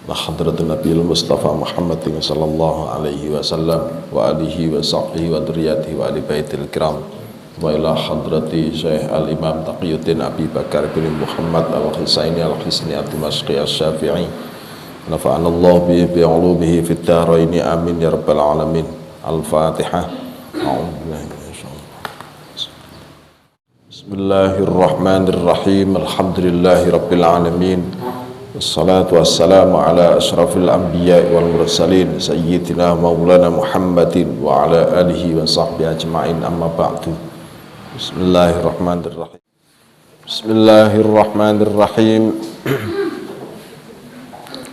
Hadratin Nabiul Mustafa Muhammadin sallallahu alaihi wasallam wa alihi wa sahbihi wa dzurriyyatihi wa ali baitil kiram wa ila hadrati Syekh Al-Imam Taqiyuddin Abi Bakar bin Muhammad Al-Husaini Al-Hisni Ad-Dimashqi Asy-Syafi'i nafa'ana Allah bi ulumihi fid dharain amin ya rabbal alamin. Al-Fatihah. Bismillahirrahmanirrahim. Alhamdulillahi rabbil alamin. Wassalatu wassalamu ala ashrafil anbiya wal mursalin sayyidina maulana Muhammadin wa ala alihi wa sahbihi ajma'in, amma ba'du. Bismillahirrahmanirrahim. Bismillahirrahmanirrahim.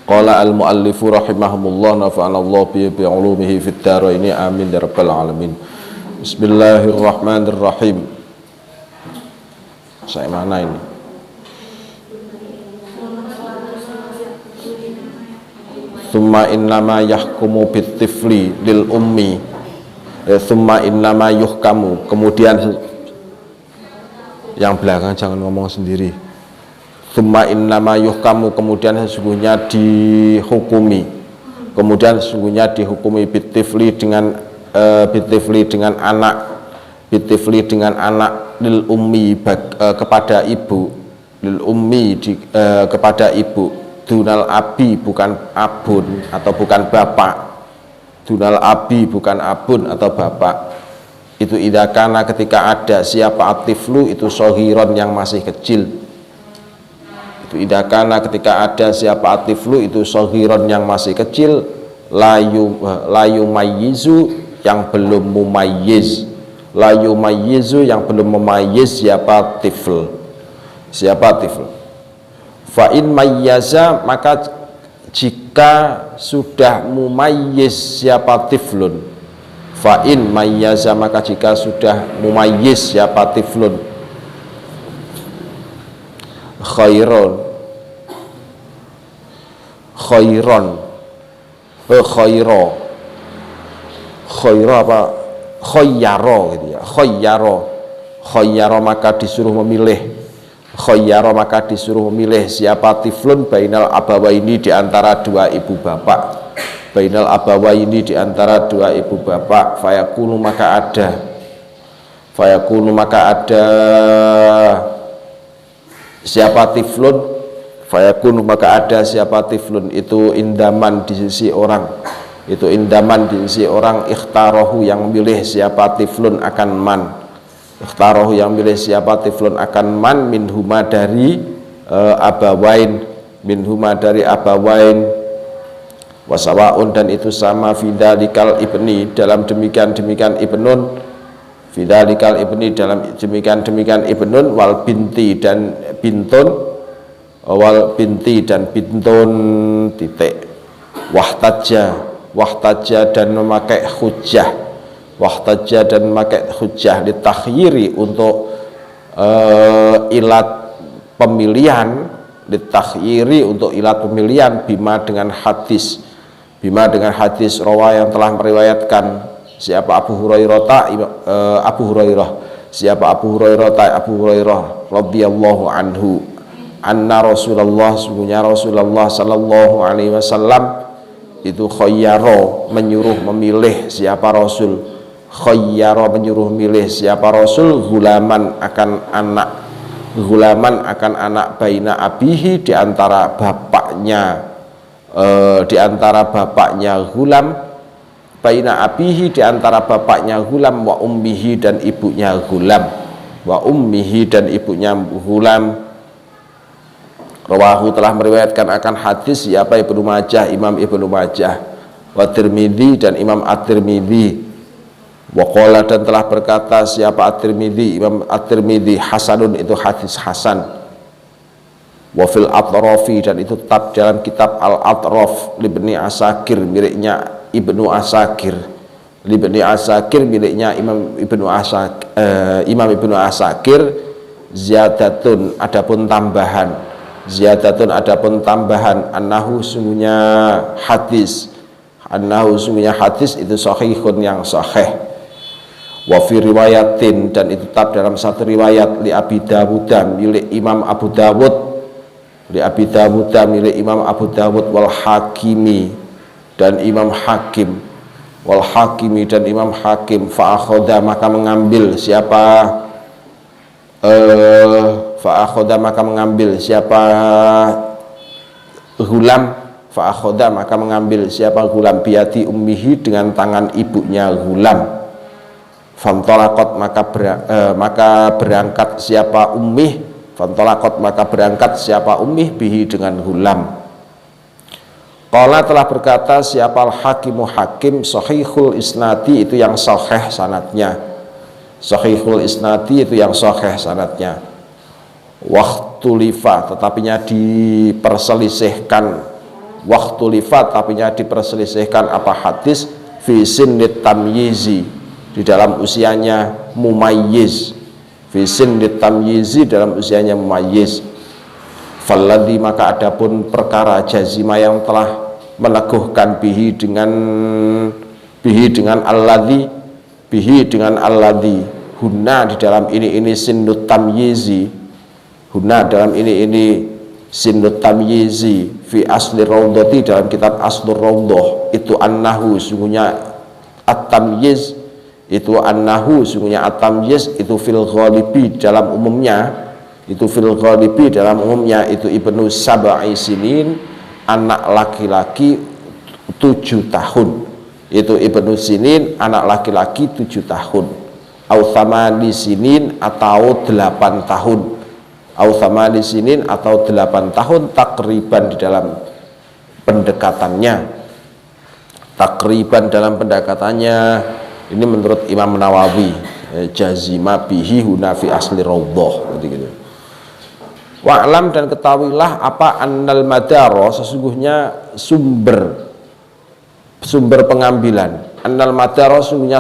Qala al-muallifu rahimahumullah nafa'ana Allah bi ulumihi fid dharain amin ya rabbal alamin. Bismillahirrahmanirrahim. Saya mana ini? Thumma innama yahkumu bitifli lil ummi. Thumma innama yuhkamu. Kemudian yang belakang jangan ngomong sendiri. Thumma innama yuhkamu, kemudian sesungguhnya dihukumi. Kemudian sesungguhnya dihukumi bitifli dengan anak. Bitifli dengan anak lil ummi kepada ibu. Lil ummi kepada ibu. Dunal abi bukan abun atau bukan bapak. Dunal abi bukan abun atau bapak. Itu idakana ketika ada siapa atiflu itu sohiron yang masih kecil. Itu idakana ketika ada siapa atiflu itu sohiron yang masih kecil. Layu mayyizu yang belum mumayyiz. Layu mayyizu yang belum mumayyiz siapa tifl. Siapa tifl. Fa'in mayyaza, maka jika sudah mumayyiz siapa tiflun. Fa'in mayyaza, maka jika sudah mumayyiz siapa tiflun. Khairon apa? Khayyaro gitu ya. Khayyaro maka disuruh memilih. Khayyara maka disuruh memilih siapa tiflun bainal abawaini di antara dua ibu bapak. Bainal abawaini di antara dua ibu bapak. Fayakunu maka ada siapa tiflun. Fayakunu maka ada siapa tiflun itu indaman di sisi orang. Itu indaman di sisi orang ikhtarahu yang memilih siapa tiflun akan man. Ikhtarohu yang milih siapa tiflun akan man minhuma dari abawain, minhuma dari abawain wasawaun, dan itu sama fidalikal ibni dalam demikian ibnun, fidalikal ibni dalam demikian ibnun wal binti dan bintun, wal binti dan bintun titik wahtaja dan memakai hujjah. Wahtajja dan memakai hujjah ditakhyiri untuk ilat pemilihan, ditakhyiri untuk ilat pemilihan bima dengan hadis rawa yang telah meriwayatkan siapa Abu Hurairah radhiyallahu anhu anna Rasulullah, sungguhnya Rasulullah sallallahu alaihi wasallam itu khayyaro menyuruh memilih siapa Rasul. Khayyara menyuruh milih siapa Rasul gulaman akan anak baina abihi di antara bapaknya gulam, baina abihi di antara bapaknya gulam wa ummihi dan ibunya gulam, Rawahu telah meriwayatkan akan hadis siapa Ibnu Majah, Imam Ibnu Majah, wa Tirmidzi dan Imam At-Tirmidzi. Waqala dan telah berkata siapa At-Tirmidzi, Imam At-Tirmidzi hasanun itu hadis hasan. Wa fil atrafi dan itu tetap dalam kitab Al-Atraf Ibnu Asakir miliknya Ibnu Asakir. Ibnu Asakir miliknya Imam Ibnu Asakir ziyadatun adapun tambahan annahu sungguhnya hadis itu sahihun yang sahih. Wa fi riwayatin dan itu tetap dalam satu riwayat li Abi Dawud milik Imam Abu Dawud li Abi Dawud milik Imam Abu Dawud wal Hakimi dan Imam Hakim wal Hakimi dan Imam Hakim fa akhadha maka mengambil siapa Ghulam fa akhadha maka mengambil siapa Ghulam biati ummihi dengan tangan ibunya Ghulam fantalaqat maka berangkat siapa ummih Fantolakot maka berangkat siapa ummih bihi dengan Ghulam. Qala telah berkata siapa al-hakimu hakim sahihul isnadi itu yang sahih sanadnya. Sahihul isnadi itu yang sahih sanadnya. Waktulifa tetapinya diperselisihkan. Waktulifa tetapinya diperselisihkan apa hadis fi sinnit tamyizi di dalam usianya mumayyiz. Fisin ditamyizi dalam usianya mumayyiz. Falladhi maka adapun perkara jazima yang telah meneguhkan bihi dengan alladhi hunna di dalam ini sinnut tamyizi hunna dalam ini sinnut tamyizi fi asli raudhati dalam kitab aslur raudhah itu annahu sungguhnya at-tamyiz itu annahu sungguhnya at-tamyiz itu fil ghalibi dalam umumnya itu ibnu sab'i sinin anak laki-laki 7 tahun itu ibnu sinin anak laki-laki 7 tahun au thamani sinin atau 8 tahun au thamani sinin atau 8 tahun takriban di dalam pendekatannya ini menurut Imam Nawawi jazima bihi huna fi asli raudhah gitu. Wa'lam dan ketahuilah apa annal madaro sesungguhnya sumber pengambilan annal madaro sesungguhnya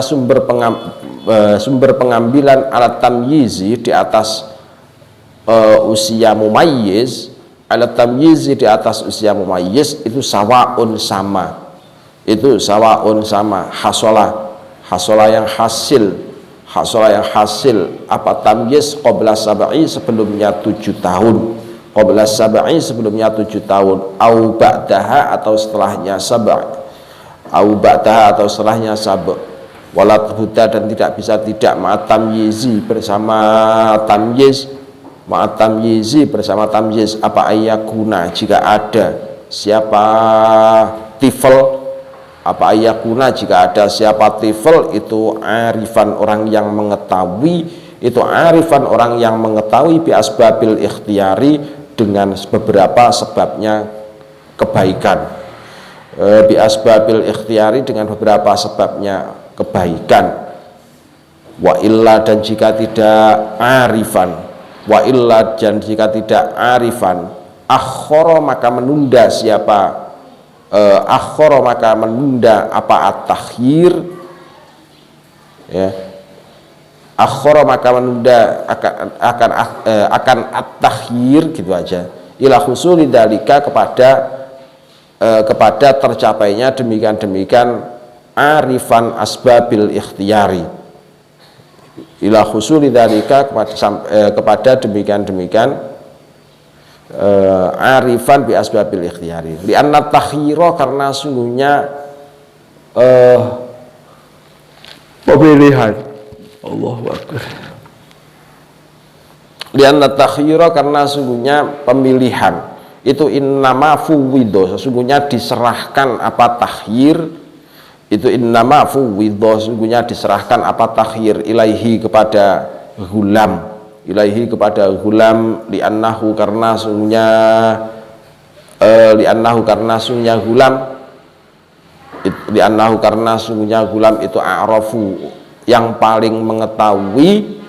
sumber pengambilan alat tamyizi di atas usia mumayyiz alat tamyizi di atas usia mumayyiz itu sawaun sama hasola yang hasil apa tamyiz qabla sab'i sebelumnya 7 tahun au ba'daha atau setelahnya sab' walat huda dan tidak bisa tidak ma'at tamyizi bersama tamyiz apa ayakuna jika ada siapa tifl apa ayakuna jika ada siapa tifl itu arifan orang yang mengetahui bi asbabil ikhtiyari dengan beberapa sebabnya kebaikan bi asbabil ikhtiyari dengan beberapa sebabnya kebaikan wa illa dan jika tidak arifan akhara maka menunda siapa akhara maka menunda apa at-takhyir ya akhara maka menunda akan at-takhyir gitu aja ila husuli dalika kepada tercapainya demikian arifan asbabil ikhtiyari ila husuli dalika kepada demikian arifan bi asbabil ikhtiyari li anna takhyira karena sungguhnya pemilihan Allahu akbar li anna takhyira karena sungguhnya pemilihan itu innama fuwidho sesungguhnya diserahkan apa takhyir itu innama fuwidho sesungguhnya diserahkan apa takhyir ilaihi kepada Ghulam li'annahu karena sungguhnya Ghulam itu a'rafu yang paling mengetahui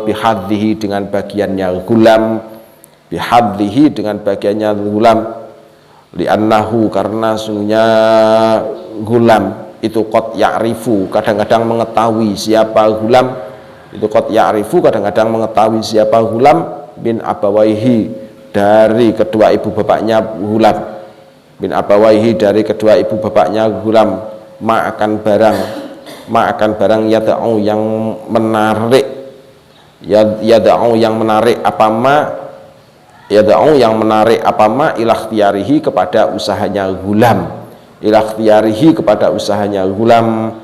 bihadhihi dengan bagiannya Ghulam li'annahu karena sungguhnya Ghulam itu qad ya'rifu kadang-kadang mengetahui siapa Ghulam bin abawaihi dari kedua ibu bapaknya Ghulam ma akan barang yada'u yang menarik apa ma yad'u yang menarik apa ma ila ikhtiyarihi kepada usahanya gulam, ila ikhtiyarihi kepada usahanya gulam.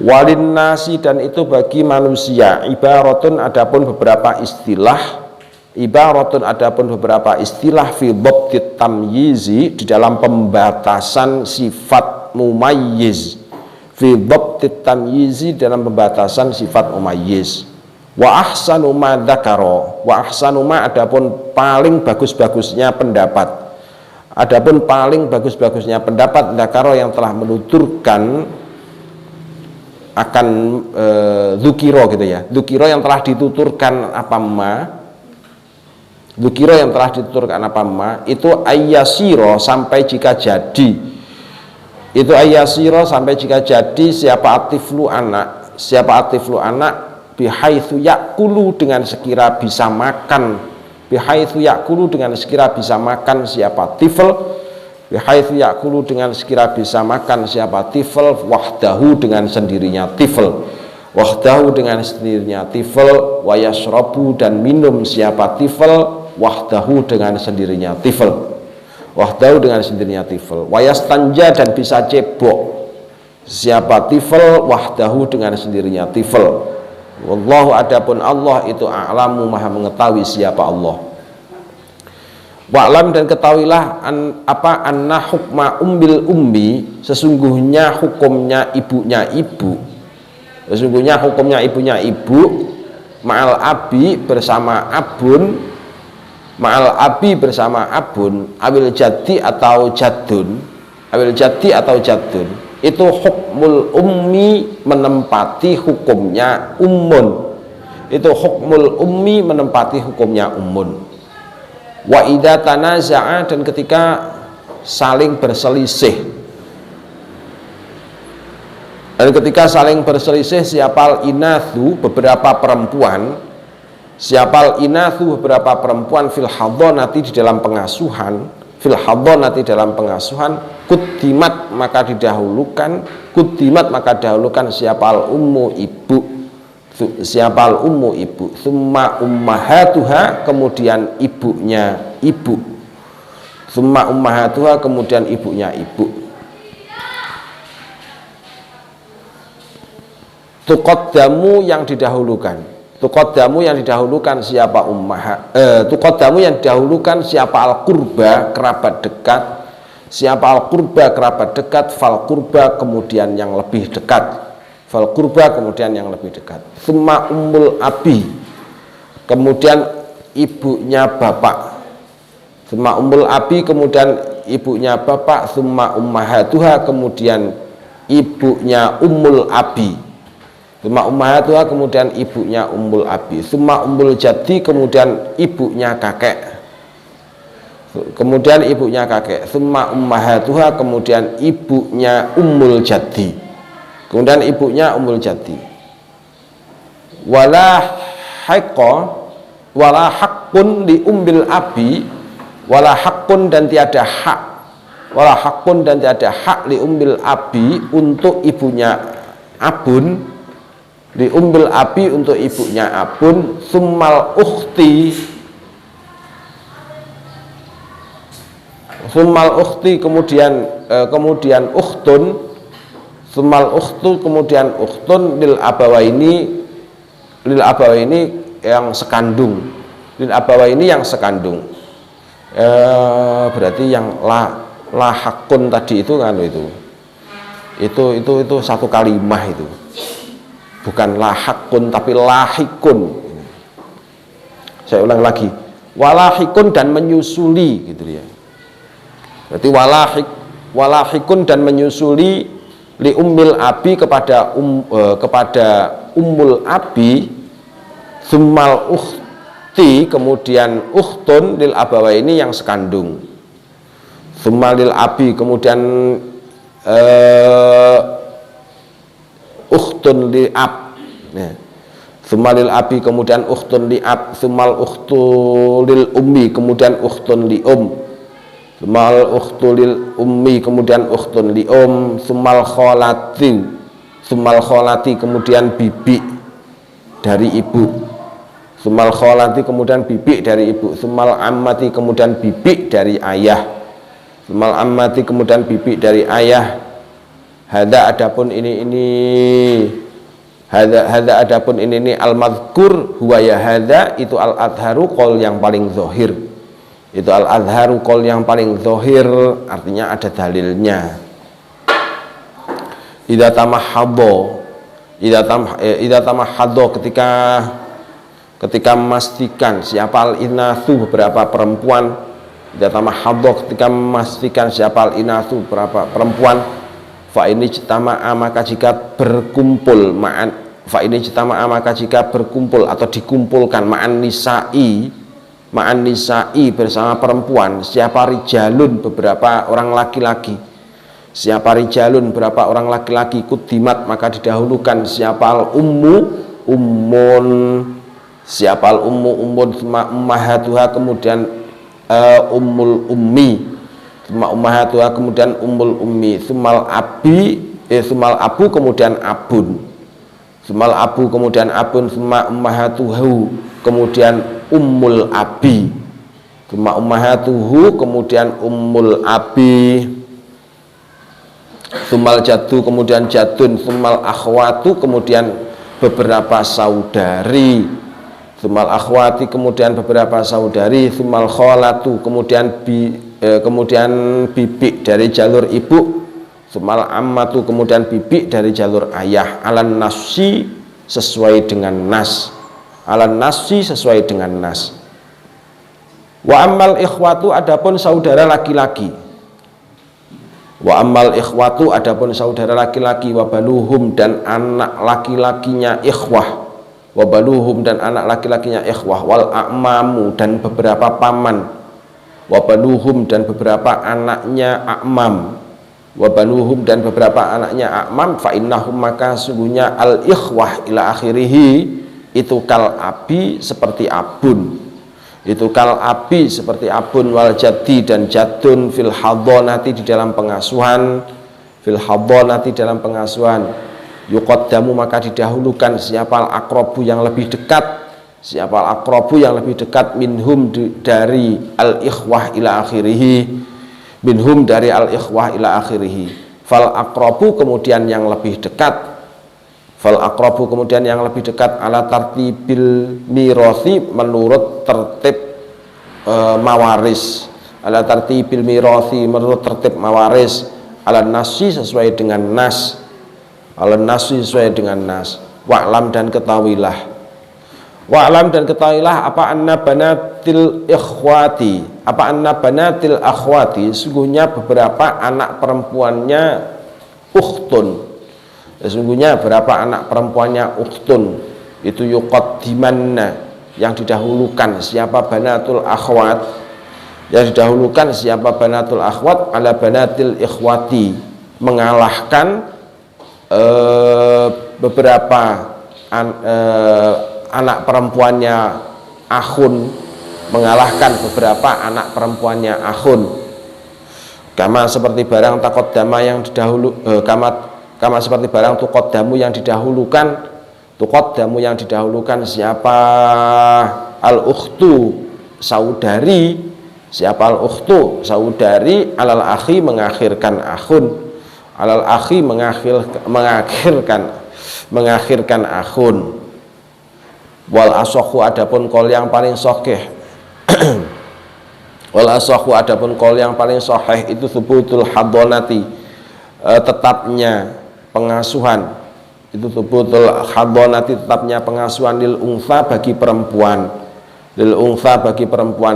Walin nasi dan itu bagi manusia ibaratun adapun beberapa istilah, ibaratun adapun beberapa istilah fi dhabtit tamyizi di dalam pembatasan sifat mumayyiz, fi dhabtit tamyizi dalam pembatasan sifat mumayyiz. Wa ahsanu ma dzakara, wa ahsanu ma adapun paling bagus-bagusnya pendapat, adapun paling bagus-bagusnya pendapat dzakara yang telah menuturkan akan dzukira gitu ya, dzukira yang telah dituturkan apa ma, dzukira yang telah dituturkan apa ma itu ayyasiro sampai jika jadi, itu ayyasiro sampai jika jadi siapa atiflu anak, siapa atiflu anak bihaitsu yakulu dengan sekira bisa makan, bihaitsu yakulu dengan sekira bisa makan siapa tifl, bihaitsu yakulu dengan sekira bisa makan siapa tifl, wahdahu dengan sendirinya tifl, wahdahu dengan sendirinya tifl, wa yashrabu dan minum siapa tifl, wahdahu dengan sendirinya tifl, wahdahu dengan sendirinya tifl, wa yastanja dan bisa cebok siapa tifl, wahdahu dengan sendirinya tifl. Wallahu adapun Allah itu a'lamu maha mengetahui siapa Allah. Wa'lam dan ketahuilah apa anna hukma ummil ummi sesungguhnya hukumnya ibunya ibu, sesungguhnya hukumnya ibunya ibu ma'al abi bersama abun, ma'al abi bersama abun, awil jaddi atau jaddun, awil jaddi atau jaddun itu hukmul ummi menempati hukumnya ummun, itu hukmul ummi menempati hukumnya ummun. Wa idza tanaza'a dan ketika saling berselisih, dan ketika saling berselisih siapal inathu beberapa perempuan, siapal inathu beberapa perempuan fil hadhanati di dalam pengasuhan, fil hadhanati dalam pengasuhan, kudimat maka didahulukan, kudimat maka dahulukan siapal ummu ibu, siapal ummu ibu, summa ummahatuha kemudian ibunya ibu, summa ummahatuha kemudian ibunya ibu. Tuqaddamu yang didahulukan, tuqaddamu yang didahulukan siapa tuqaddamu yang didahulukan siapa al qurba kerabat dekat, siapa al qurba kerabat dekat, fal qurba kemudian yang lebih dekat, fal qurba kemudian yang lebih dekat. Summa ummul abi kemudian ibunya bapak, summa ummul abi kemudian ibunya bapak, summa ummahatuha kemudian ibunya ummul abi, summa ummahatuha kemudian ibunya ummul abi, summa ummul jaddi kemudian ibunya kakek, kemudian ibunya kakek, summa ummahatuha kemudian ibunya ummul jaddi, kemudian ibunya ummul jaddi. Wala haqqo wala haqqun li ummil abi, wala haqqun dan tiada hak, wala haqqun dan tiada hak li ummil abi untuk ibunya abun, li ummil abi untuk ibunya abun, summal ukhti, summal ukhti kemudian kemudian ukhtun, summal ukhtu kemudian ukhtun lil abawaini, lil abawaini yang sekandung, lil abawaini yang sekandung. Berarti yang lahakun tadi itu kan itu satu kalimah itu, bukan lahakun tapi lahikun. Saya ulang lagi, walahikun dan menyusuli gitu ya. Berarti walahikun dan menyusuli li ummil abi kepada ummul abi, summal ukhti kemudian ukhtun lil abawaini yang sekandung, summal lil abi kemudian ukhtun li ab ya. Summal lil abi kemudian ukhtun li ab, summal ukhtu lil ummi kemudian ukhtun li summal ukhtu lil ummi kemudian ukhtun li summal kholati, summal kholati kemudian bibi dari ibu, Sumal kholati kemudian bibi dari ibu, sumal ammati kemudian bibi dari ayah, sumal ammati kemudian bibi dari ayah. Hada adapun ini adapun ini al madkur huwa ya hada itu al adharu qaul yang paling zahir, itu al adharu qaul yang paling zahir, artinya ada dalilnya. Idza tamahhadha ketika memastikan siapa al-inatsu beberapa perempuan, ketika memastikan siapa al-inatsu beberapa perempuan, fa ini jitama'a maka jika berkumpul atau dikumpulkan ma'an nisa'i bersama perempuan, siapa rijalun beberapa orang laki-laki, berapa orang laki-laki, kudimat maka didahulukan siapa al-ummu ummun, siapa al-ummu ummun, ummahatuha kemudian ummul ummi, ummahatuha kemudian ummul ummi, sumal abu kemudian abun, sumal abu kemudian abun, summa ummahatuhu kemudian ummul abi, summa ummahatuhu kemudian ummul abi, sumal jaddu kemudian jadun, sumal akhwatu kemudian beberapa saudari, sumal akhwati kemudian beberapa saudari, sumal kholatu kemudian bibi dari jalur ibu, sumal ammatu kemudian bibi dari jalur ayah, alan nasi sesuai dengan nas, wa ammal ikhwatu adapun saudara laki-laki, wa baluhum dan anak laki-lakinya ikhwah, wal a'mamu dan beberapa paman, wabaluhum dan beberapa anaknya a'mam, fa innahum maka sungguhnya al ikhwah ila akhirih itu kal abi seperti abun, wal jaddi dan jadun fil hadonati di dalam pengasuhan, yuqaddamu maka didahulukan siapa al-aqrabu yang lebih dekat, minhum dari al-ikhwah ila akhirih, fal aqrabu kemudian yang lebih dekat ala tartibil mirasi menurut tertib mawaris, ala nasi sesuai dengan nas, wa'lam dan ketahuilah apa anna banatil akhwati sesungguhnya beberapa anak perempuannya ukhtun, itu yuqaddimanna yang didahulukan siapa banatul akhwat ala banatil ikhwati mengalahkan beberapa anak perempuannya akhun, kama seperti barang taqaddama yang didahulukan siapa al-ukhtu saudari, alal akhi mengakhirkan akhun, wal asokhu adapun kol yang paling sahih itu subutul hadonati tetapnya pengasuhan, lil unsa bagi perempuan,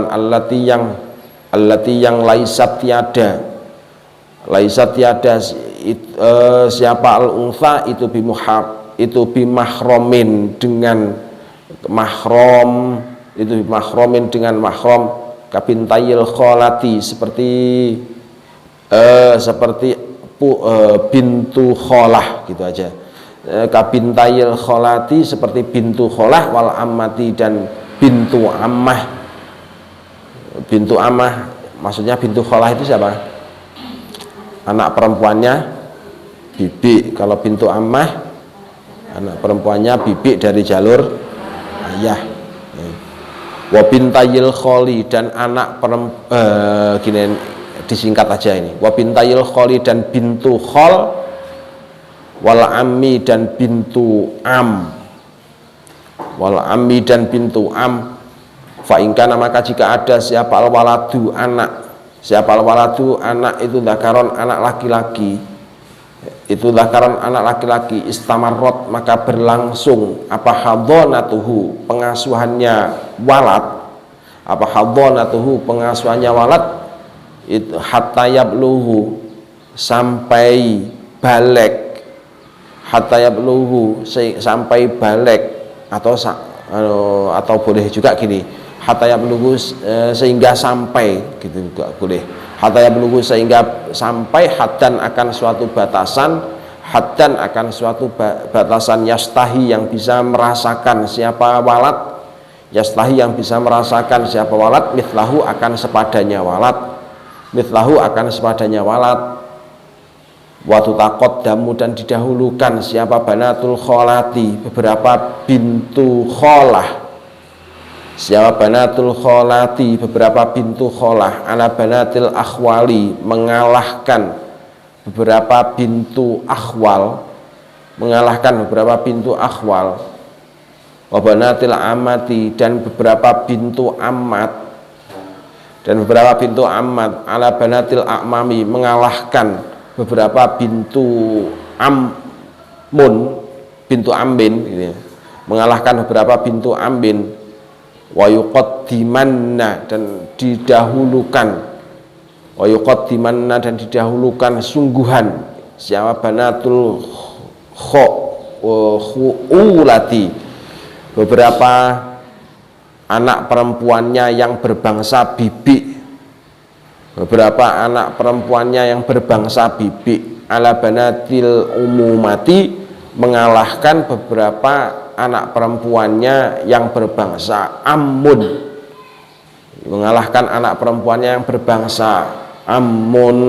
allati yang laisat tiada siapa al unsa itu bimahromin dengan mahrom, kabintayil kholati seperti bintu kholah gitu aja, kabintayil kholati seperti bintu kholah, wal ammati dan bintu ammah. Maksudnya bintu kholah itu siapa? Anak perempuannya bibi. Kalau bintu ammah anak perempuannya bibi dari jalur ayah. Wa bintayil kholi, dan anak gini disingkat aja ini. Wa bintayil kholi, dan bintu khol, wal ammi, dan bintu am, wal ammi, dan bintu am. Fa in kana, maka jika ada siapa al waladu anak, siapa al waladu anak itu dzakaron anak laki-laki, itu dzakaron anak laki-laki, istamarrot, maka berlangsung apa hadonatuhu, pengasuhannya walad, apa hadonatuhu, pengasuhannya walad itu hatta yabluhu, sampai balik, hatta yabluhu, sampai balik, atau boleh juga gini, hatta yabluhu, sehingga sampai, gitu juga boleh. Hatta yabluhu, sehingga sampai, haddan, akan suatu batasan, haddan, akan suatu batasan, yastahi, yang bisa merasakan siapa walad, yastahi, yang bisa merasakan siapa walad, mithlahu, akan sepadanya walad, mithlahu, akan sepadanya walad. Wa tutaqaddamu, dan didahulukan siapa banatul kholati, beberapa bintu kholah, siapa banatul kholati, beberapa bintu kholah, ala banatil akhwali, mengalahkan beberapa bintu akhwal, mengalahkan beberapa bintu akhwal. Wa banatil amati, dan beberapa bintu amat, dan beberapa bintu amat, ala banatil a'mami, mengalahkan beberapa bintu amun, bintu ambin, gitu ya, mengalahkan beberapa bintu ambin. Wa yuqaddimanna, dan didahulukan, wa yuqaddimanna, dan didahulukan sungguhan siapa banatul khuulati, beberapa anak perempuannya yang berbangsa bibi, beberapa anak perempuannya yang berbangsa bibi, ala banatil umumati, mengalahkan beberapa anak perempuannya yang berbangsa amun, mengalahkan anak perempuannya yang berbangsa amun.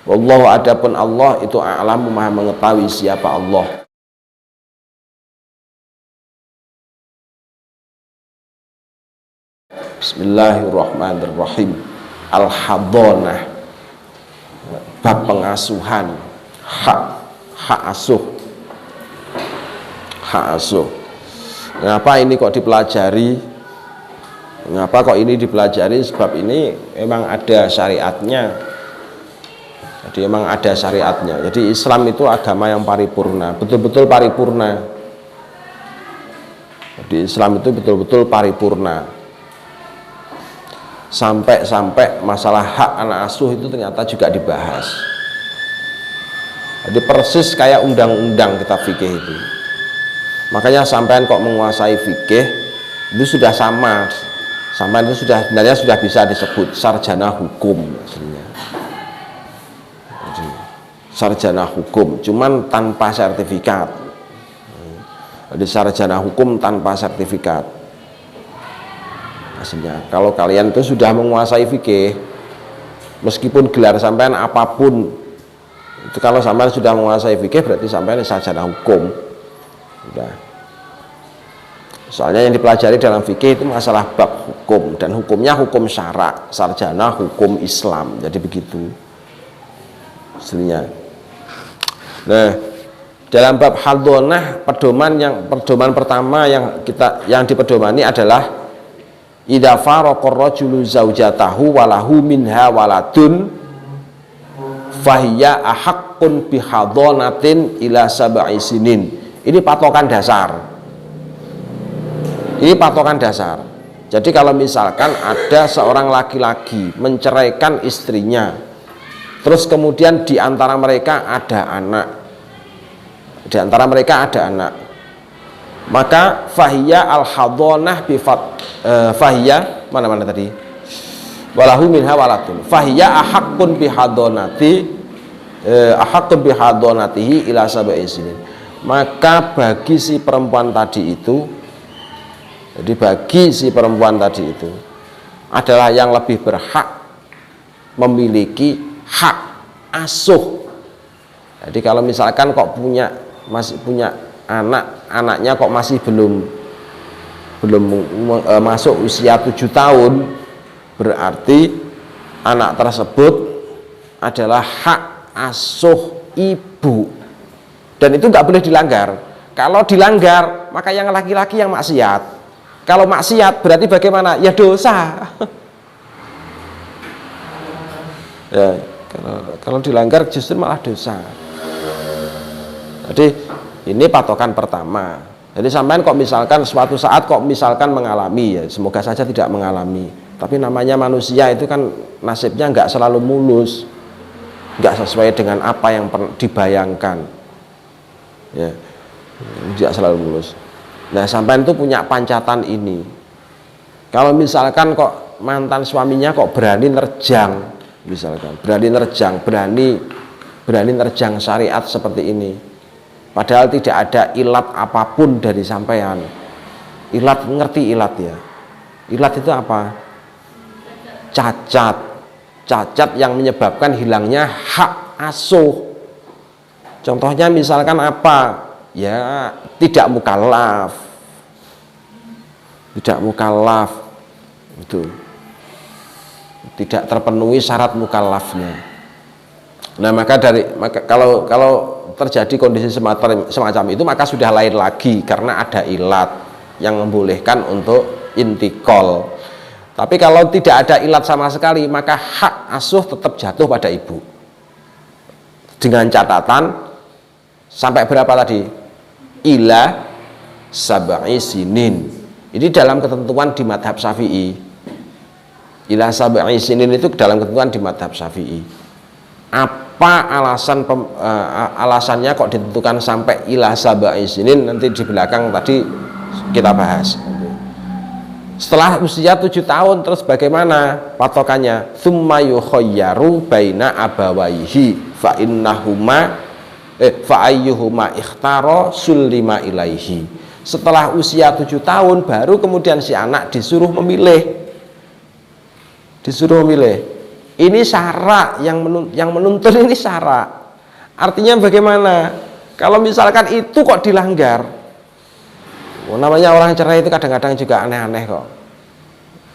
Wallahu, adapun Allah itu a'lamu, maha mengetahui siapa Allah. Bismillahirrahmanirrahim. Al-hadonah, bab pengasuhan, hak asuh. Hak asuh. Mengapa ini kok dipelajari? Mengapa kok ini dipelajari? Sebab ini memang ada syariatnya. Jadi memang ada syariatnya. Jadi Islam itu agama yang paripurna, betul-betul paripurna. Jadi Islam itu betul-betul paripurna. Sampai masalah hak anak asuh itu ternyata juga dibahas. Jadi persis kayak undang-undang kitab fikih itu. Makanya sampean kok menguasai fikih itu sudah sama itu sudah sebenarnya sudah bisa disebut sarjana hukum aslinya. Jadi, sarjana hukum, cuman tanpa sertifikat. Jadi sarjana hukum tanpa sertifikat aslinya. Kalau kalian itu sudah menguasai fikih, meskipun gelar sampean apapun, itu kalau sampean sudah menguasai fikih berarti sampean sarjana hukum. Udah. Soalnya yang dipelajari dalam fikih itu masalah bab hukum, dan hukumnya hukum syarak, sarjana hukum Islam. Jadi begitu aslinya. Nah, dalam bab hadonah, pedoman pertama yang dipedomani adalah idza faraqar rajulu zaujatahu walahu minha waladun fahiya ahaqqun bihadonatin ila sab'i sinin. Ini patokan dasar. Ini patokan dasar. Jadi kalau misalkan ada seorang laki-laki menceraikan istrinya, terus kemudian di antara mereka ada anak, maka fahiyya al-hadonah bifat fahiyya mana tadi? Walahu minha waladun. Fahiyya ahaqqun bihadonatihi ila sab'i sinin. Maka bagi si perempuan tadi itu, adalah yang lebih berhak memiliki hak asuh. Jadi kalau misalkan kok masih punya anaknya kok masih belum masuk usia 7 tahun, berarti anak tersebut adalah hak asuh ibu, dan itu nggak boleh dilanggar. Kalau dilanggar maka yang laki-laki yang maksiat. Kalau maksiat berarti bagaimana? Ya dosa. Ya, kalau dilanggar justru malah dosa. Jadi ini patokan pertama. Jadi sampean kok misalkan suatu saat kok misalkan mengalami, ya semoga saja tidak mengalami, tapi namanya manusia itu kan nasibnya nggak selalu mulus, nggak sesuai dengan apa yang dibayangkan, ya nggak selalu mulus. Nah sampean itu punya pancatan ini. Kalau misalkan kok mantan suaminya kok berani nerjang, misalkan berani nerjang syariat seperti ini, padahal tidak ada ilat apapun dari sampean. Ilat, ngerti ilat ya? Ilat itu apa? Cacat yang menyebabkan hilangnya hak asuh. Contohnya misalkan apa? Ya tidak mukallaf, itu tidak terpenuhi syarat mukallafnya. Nah maka kalau terjadi kondisi semacam itu maka sudah lain lagi, karena ada ilat yang membolehkan untuk intikal. Tapi kalau tidak ada ilat sama sekali maka hak asuh tetap jatuh pada ibu, dengan catatan sampai berapa tadi? Ila sab'i sinin. Ini dalam ketentuan di madhab Syafi'i. Ila sab'i sinin itu dalam ketentuan di madhab Syafi'i. Apa alasannya kok ditentukan sampai ila sab'i sinin? Nanti di belakang tadi kita bahas. Setelah usia 7 tahun terus bagaimana patokannya? Tsumma yukhayyaru baina abawaihi fa ayyuhuma ikhtara sulima ilaihi. Setelah usia 7 tahun baru kemudian si anak disuruh memilih. Ini syarat yang menuntut, ini syarat. Artinya bagaimana? Kalau misalkan itu kok dilanggar, namanya orang cerai itu kadang-kadang juga aneh-aneh kok.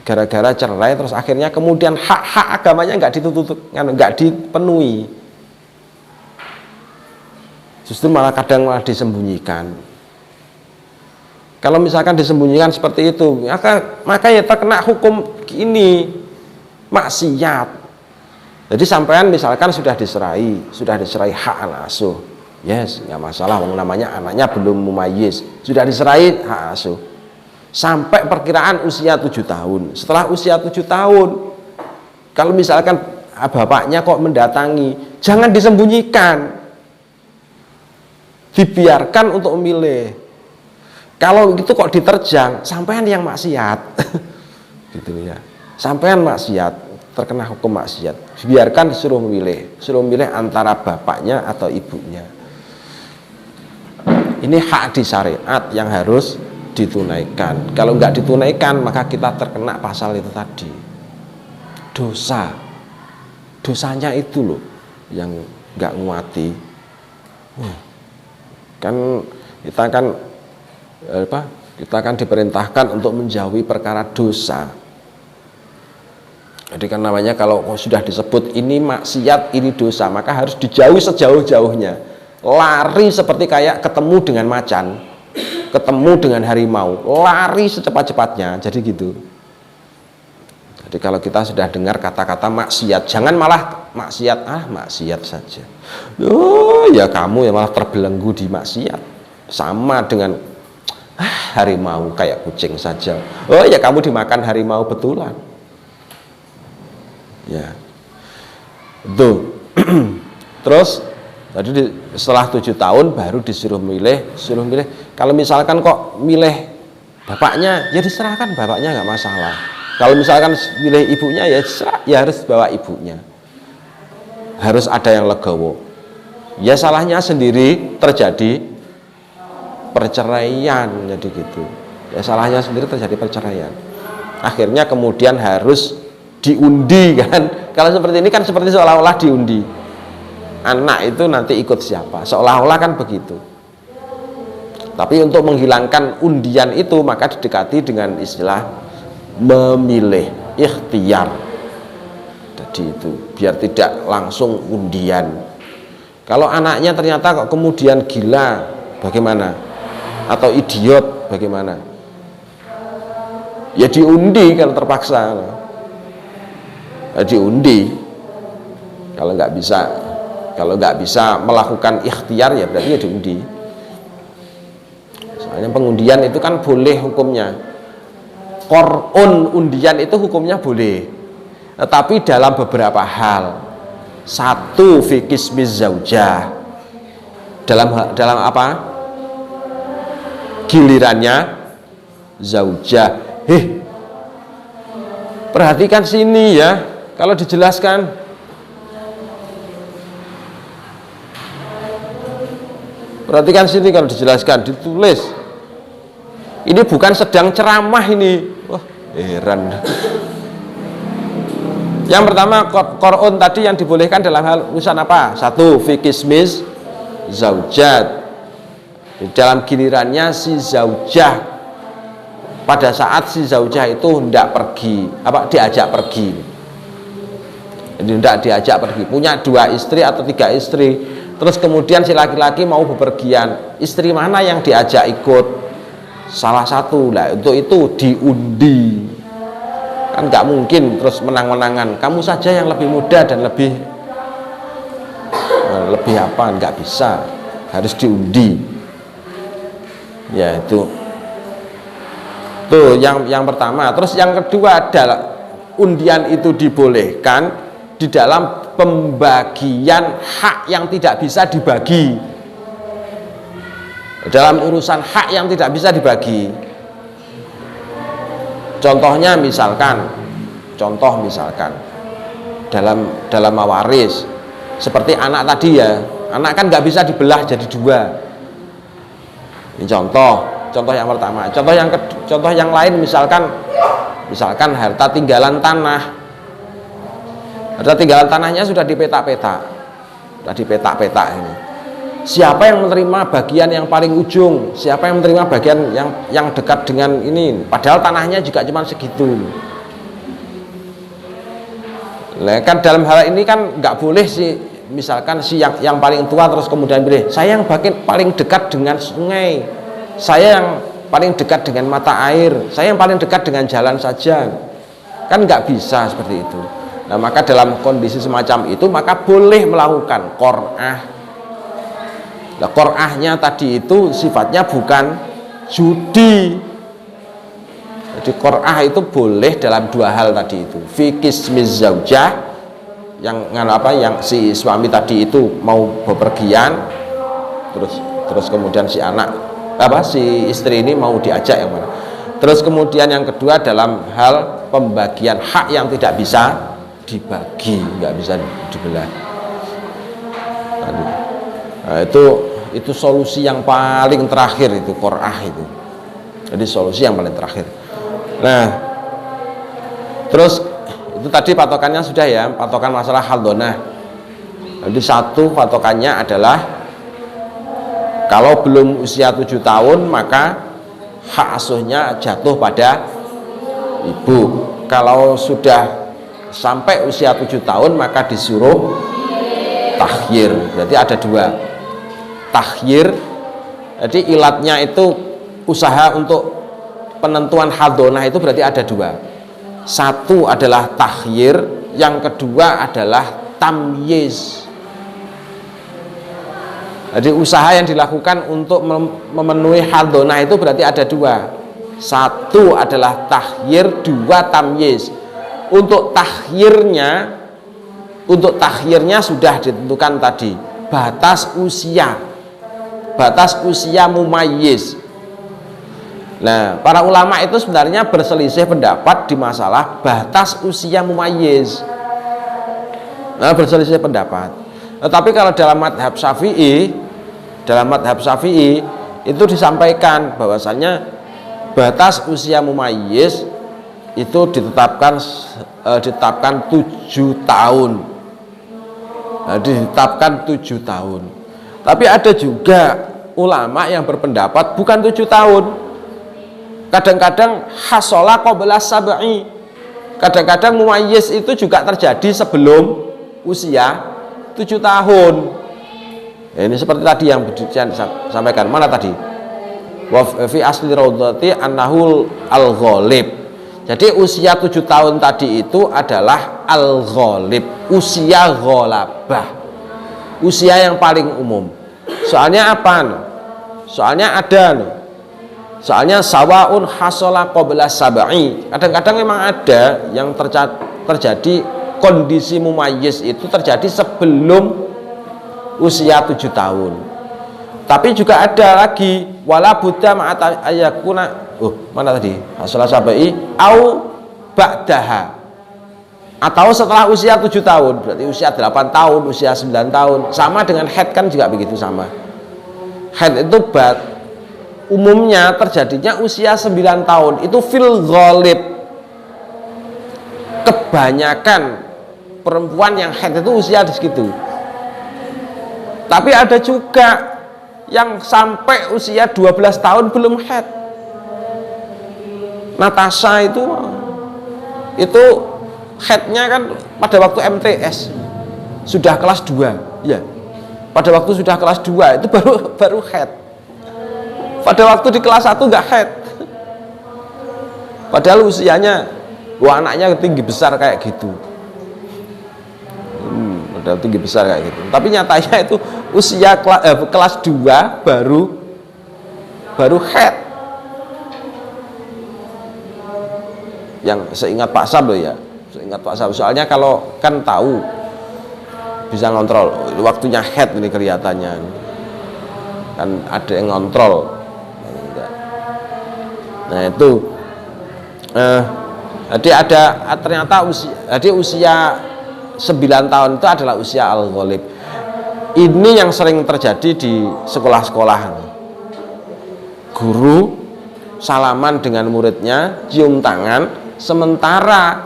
Gara-gara cerai terus akhirnya kemudian hak-hak agamanya nggak dipenuhi. Justru kadang malah disembunyikan. Kalau misalkan disembunyikan seperti itu, maka ya terkena hukum ini maksiat. Jadi sampean misalkan sudah diserai hak anak asuh, yes, nggak masalah, namanya anaknya belum mumayyiz, sudah diserai hak asuh sampai perkiraan usia 7 tahun. Setelah usia 7 tahun, kalau misalkan bapaknya kok mendatangi, jangan disembunyikan, dibiarkan untuk memilih. Kalau itu kok diterjang, sampean yang maksiat. Gitu ya. Sampean maksiat, terkena hukum maksiat. Biarkan disuruh memilih antara bapaknya atau ibunya. Ini hak di syariat yang harus ditunaikan. Kalau nggak ditunaikan, maka kita terkena pasal itu tadi. Dosanya itu loh yang nggak nguati. Kita kan diperintahkan untuk menjauhi perkara dosa. Jadi kan namanya kalau sudah disebut ini maksiat, ini dosa, maka harus dijauhi sejauh-jauhnya. Lari seperti kayak ketemu dengan macan, ketemu dengan harimau, lari secepat-cepatnya. Jadi gitu. Jadi kalau kita sudah dengar kata-kata maksiat, jangan malah maksiat saja. Oh ya kamu yang malah terbelenggu di maksiat, sama dengan harimau, kayak kucing saja. Oh ya kamu dimakan harimau betulan. Ya, itu. Terus tadi setelah 7 tahun baru disuruh milih. Kalau misalkan kok milih bapaknya, ya diserahkan bapaknya, nggak masalah. Kalau misalkan milih ibunya, ya harus bawa ibunya. Harus ada yang legowo. Ya salahnya sendiri terjadi perceraian, jadi gitu. Ya salahnya sendiri terjadi perceraian. Akhirnya kemudian harus diundi kan. Kalau seperti ini kan seperti seolah-olah diundi. Anak itu nanti ikut siapa? Seolah-olah kan begitu. Tapi untuk menghilangkan undian itu maka didekati dengan istilah memilih, ikhtiar. Jadi itu biar tidak langsung undian. Kalau anaknya ternyata kok kemudian gila, bagaimana? Atau idiot, bagaimana? Ya diundi kalau terpaksa. Ya diundi. Kalau nggak bisa melakukan ikhtiar ya berarti ya diundi. Soalnya pengundian itu kan boleh hukumnya. Qur'un undian itu hukumnya boleh. Tetapi dalam beberapa hal. Satu fi qismiz zaujah. Dalam apa? Gilirannya zaujah. Perhatikan sini ya, kalau dijelaskan. Perhatikan sini kalau dijelaskan, ditulis. Ini bukan sedang ceramah ini. Wah, heran. Yang pertama, Qur'un tadi yang dibolehkan dalam hal urusan apa? Satu, fi qismiz zaujat. Di dalam gilirannya si zaujah, pada saat si zaujah itu hendak pergi, diajak pergi. Jadi hendak diajak pergi, punya 2 istri atau 3 istri. Terus kemudian si laki-laki mau bepergian, istri mana yang diajak ikut? Salah satu lah, untuk itu diundi. Kan nggak mungkin terus menang-menangan, kamu saja yang lebih muda dan lebih apa, nggak bisa, harus diundi. Ya itu tuh yang pertama. Terus yang kedua adalah undian itu dibolehkan di dalam pembagian hak yang tidak bisa dibagi, dalam urusan hak yang tidak bisa dibagi. Contohnya misalkan dalam mawaris, seperti anak tadi ya, anak kan nggak bisa dibelah jadi 2. Ini contoh yang pertama. Contoh yang lain misalkan harta tinggalan tanah. Harta tinggalan tanahnya sudah dipetak-petak ini. Siapa yang menerima bagian yang paling ujung? Siapa yang menerima bagian yang dekat dengan ini? Padahal tanahnya juga cuma segitu. Nah, kan dalam hal ini kan nggak boleh sih, misalkan si yang paling tua terus kemudian pilih, saya yang paling dekat dengan sungai, saya yang paling dekat dengan mata air, saya yang paling dekat dengan jalan saja. Kan nggak bisa seperti itu. Nah, maka dalam kondisi semacam itu maka boleh melakukan qur'ah. Nah, qur'ahnya tadi itu sifatnya bukan judi. Jadi qur'ah itu boleh dalam 2 hal tadi itu. Fi qismiz zaujah, yang si suami tadi itu mau bepergian, terus kemudian si istri ini mau diajak yang mana. Terus kemudian yang kedua dalam hal pembagian hak yang tidak bisa dibagi, nggak bisa dibelah. Nah, itu solusi yang paling terakhir itu qur'ah itu. Jadi solusi yang paling terakhir. Nah, terus itu tadi patokannya sudah ya, patokan masalah haldonah. Jadi satu patokannya adalah kalau belum usia 7 tahun maka hak asuhnya jatuh pada ibu. Kalau sudah sampai usia 7 tahun maka disuruh takhyir. Berarti ada 2. Takhyir, jadi ilatnya itu usaha untuk penentuan haldonah itu berarti ada 2. Satu adalah takhyir, yang kedua adalah tamyiz. Jadi usaha yang dilakukan untuk memenuhi haldonah itu berarti ada 2. Satu adalah takhyir, 2 tamyiz. Untuk takhirnya sudah ditentukan tadi, batas usia mumayyiz. Nah, para ulama itu sebenarnya berselisih pendapat di masalah batas usia mumayyiz. Nah, berselisih pendapat. Tetapi kalau dalam madhab Syafi'i itu disampaikan bahwasannya batas usia mumayyiz itu ditetapkan 7 tahun. Nah, ditetapkan 7 tahun. Tapi ada juga ulama yang berpendapat bukan 7 tahun. Kadang-kadang hasola qabla sab'i. Kadang-kadang mumayyiz itu juga terjadi sebelum usia 7 tahun. Ini seperti tadi yang sampaikan. Mana tadi? Wa fi asli raudhati annahu al-ghalib. Jadi usia 7 tahun tadi itu adalah al-ghalib, usia ghalabah, usia yang paling umum. Soalnya apa? Soalnya soalnya sawaun hasola qabla sab'i. Kadang-kadang memang ada yang terjadi kondisi mumayyiz itu terjadi sebelum usia 7 tahun. Tapi juga ada lagi wala budda ma'ata ayakuna mana tadi? Hasola sab'i au ba'daha. Atau setelah usia 7 tahun, berarti usia 8 tahun, usia 9 tahun. Sama dengan haid kan juga begitu sama. Haid itu umumnya terjadinya usia 9 tahun. Itu fil ghalib. Kebanyakan perempuan yang haid itu usia di situ. Tapi ada juga yang sampai usia 12 tahun belum haid. Natasha itu haidnya kan pada waktu MTS sudah kelas 2 ya. Pada waktu sudah kelas 2 itu baru haid. Pada waktu di kelas 1 enggak haid. Padahal usianya anaknya tinggi besar kayak gitu. Padahal tinggi besar kayak gitu. Tapi nyatanya itu usia kelas 2 baru haid. Yang seingat Pak Sam loh ya. Seingat Pak Sam. Soalnya kalau kan tahu bisa ngontrol waktunya haid ini kelihatannya. Kan ada yang ngontrol. Nah itu jadi ternyata usia 9 tahun itu adalah usia al-ghalib. Ini yang sering terjadi di sekolah-sekolah. Guru salaman dengan muridnya, cium tangan, sementara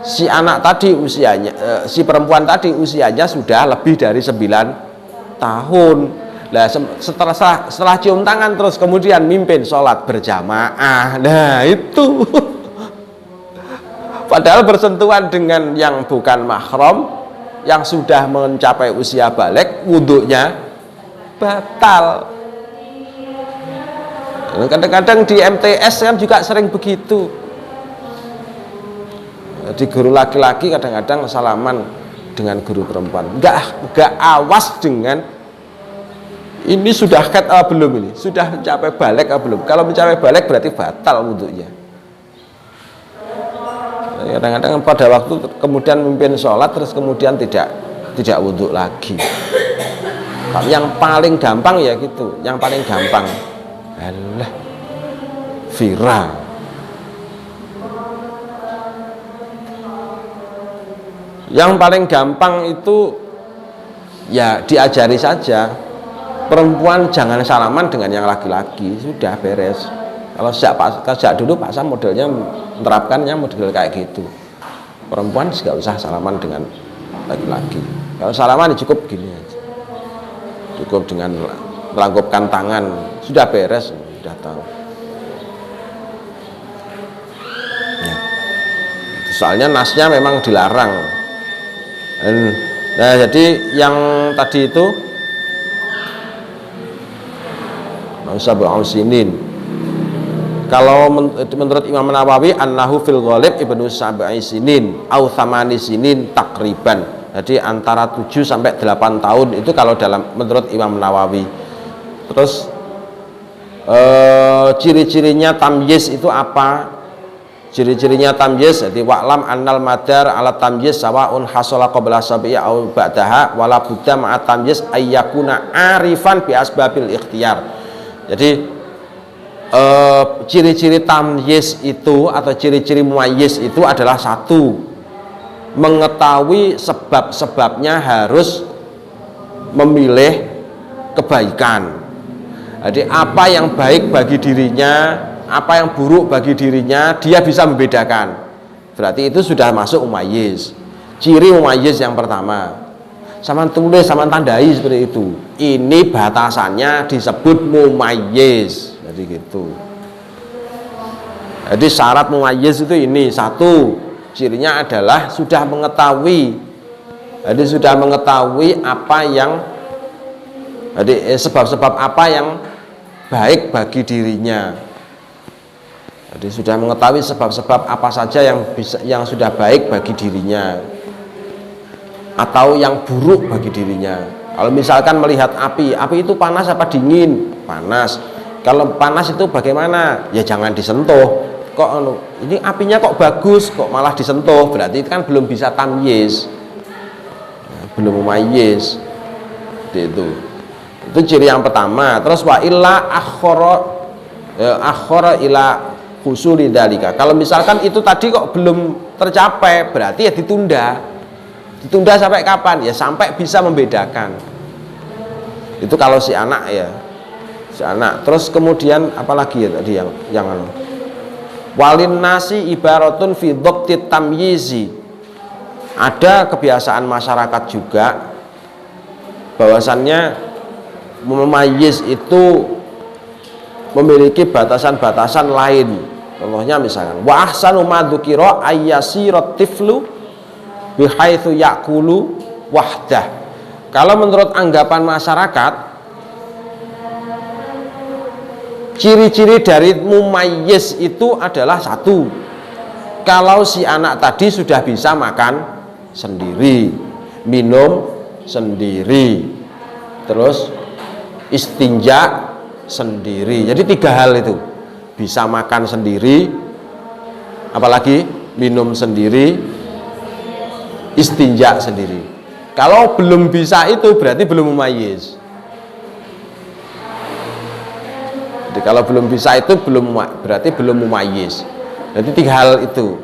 si anak tadi usianya, si perempuan tadi usianya sudah lebih dari 9 tahun. Nah, setelah cium tangan terus kemudian mimpin sholat berjamaah. Nah itu padahal bersentuhan dengan yang bukan mahram, yang sudah mencapai usia balik, wudhunya batal. Kadang-kadang di MTS kan juga sering begitu. Jadi guru laki-laki kadang-kadang salaman dengan guru perempuan, enggak awas dengan ini sudah haid belum, ini sudah mencapai balik belum. Kalau mencapai balik berarti batal wudhunya. Kadang-kadang pada waktu kemudian memimpin sholat terus kemudian tidak wudhu lagi. Yang paling gampang ya gitu, yang paling gampang alah viral. Yang paling gampang itu ya diajari saja. Perempuan jangan salaman dengan yang laki-laki, sudah beres. Kalau sejak dulu Pak Sam modelnya menerapkannya model kayak gitu. Perempuan nggak usah salaman dengan laki-laki. Kalau salaman cukup gini aja. Cukup dengan melangkupkan tangan, sudah beres, sudah tahu. Ya. Soalnya nasnya memang dilarang. Nah, jadi yang tadi itu sab'u sinin. Kalau menurut Imam Nawawi annahu fil ghalib ibnu sab'i sinin au thamani sinin takriban. Jadi antara 7 sampai 8 tahun itu kalau menurut Imam Nawawi. Terus ciri-cirinya tamyiz itu apa? Ciri-cirinya tamyiz, jadi wa'lam annal madar ala tamyiz sawaun hasala qabla sab'i au ba'daha wala budda ma'a tamyiz ayyakuna arifan bi asbabil ikhtiyar. Jadi ciri-ciri tamyiz itu atau ciri-ciri mumayyiz itu adalah satu, mengetahui sebab-sebabnya harus memilih kebaikan. Jadi apa yang baik bagi dirinya, apa yang buruk bagi dirinya, dia bisa membedakan. Berarti itu sudah masuk mumayyiz. Ciri mumayyiz yang pertama. sama tulis, sama tandai seperti itu. Ini batasannya disebut mumayyiz. Jadi gitu. Jadi syarat mumayyiz itu ini, satu, cirinya adalah sudah mengetahui. Jadi sudah mengetahui apa yang, jadi sebab-sebab apa yang baik bagi dirinya. Jadi sudah mengetahui sebab-sebab apa saja yang sudah baik bagi dirinya atau yang buruk bagi dirinya. Kalau misalkan melihat api itu panas apa dingin? Panas. Kalau panas itu bagaimana? Ya jangan disentuh. Kok ini apinya kok bagus, kok malah disentuh? Berarti itu kan belum bisa tamyiz, belum mumayyiz. Itu ciri yang pertama. Terus wa illa akhara ila husuli dalika. Kalau misalkan itu tadi kok belum tercapai, berarti ya ditunda. Ditunda sampai kapan? Ya sampai bisa membedakan. Itu kalau si anak ya. Si anak. Terus kemudian apalagi ya tadi yang walin nasi ibaratun fi dhabtit tamyizi. Ada kebiasaan masyarakat juga bahwasannya memayyiz itu memiliki batasan-batasan lain. Contohnya misalkan wa ahsanu ma dzukira ayyasirat tiflu bihaitsu ya'kulu wahdah. Kalau menurut anggapan masyarakat, ciri-ciri dari mumayyiz itu adalah satu, kalau si anak tadi sudah bisa makan sendiri, minum sendiri, terus istinja sendiri. Jadi 3 hal itu, bisa makan sendiri, apalagi minum sendiri, istinja sendiri. Kalau belum bisa itu berarti belum mumayyiz. Jadi kalau belum bisa itu berarti belum mumayyiz. Jadi 3 hal itu.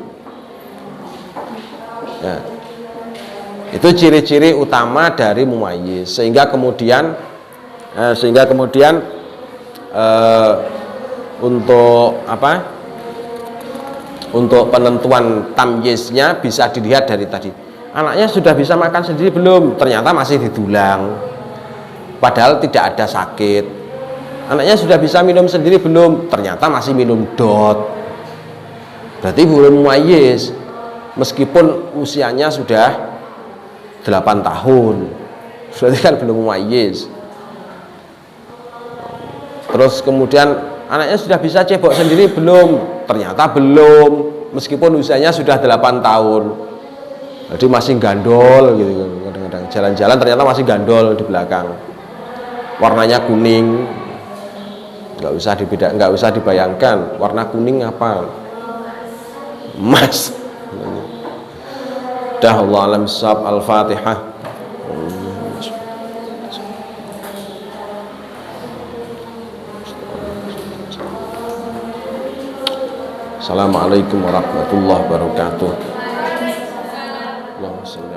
Nah, itu ciri-ciri utama dari mumayyiz. Sehingga kemudian untuk apa? Untuk penentuan tamyiznya bisa dilihat dari tadi. Anaknya sudah bisa makan sendiri belum? Ternyata masih didulang, padahal tidak ada sakit. Anaknya sudah bisa minum sendiri belum? Ternyata masih minum dot. Berarti belum mumayyiz, meskipun usianya sudah 8 tahun. Berarti kan belum mumayyiz. Terus kemudian anaknya sudah bisa cebok sendiri belum? Ternyata belum, meskipun usianya sudah 8 tahun. Jadi masih gandol gitu, kadang-kadang jalan-jalan ternyata masih gandol di belakang. Warnanya kuning, nggak usah dibayangkan warna kuning apa, emas. Dah Allah alam sab. Al-Fatihah. Assalamualaikum warahmatullahi wabarakatuh. Allahumma shalli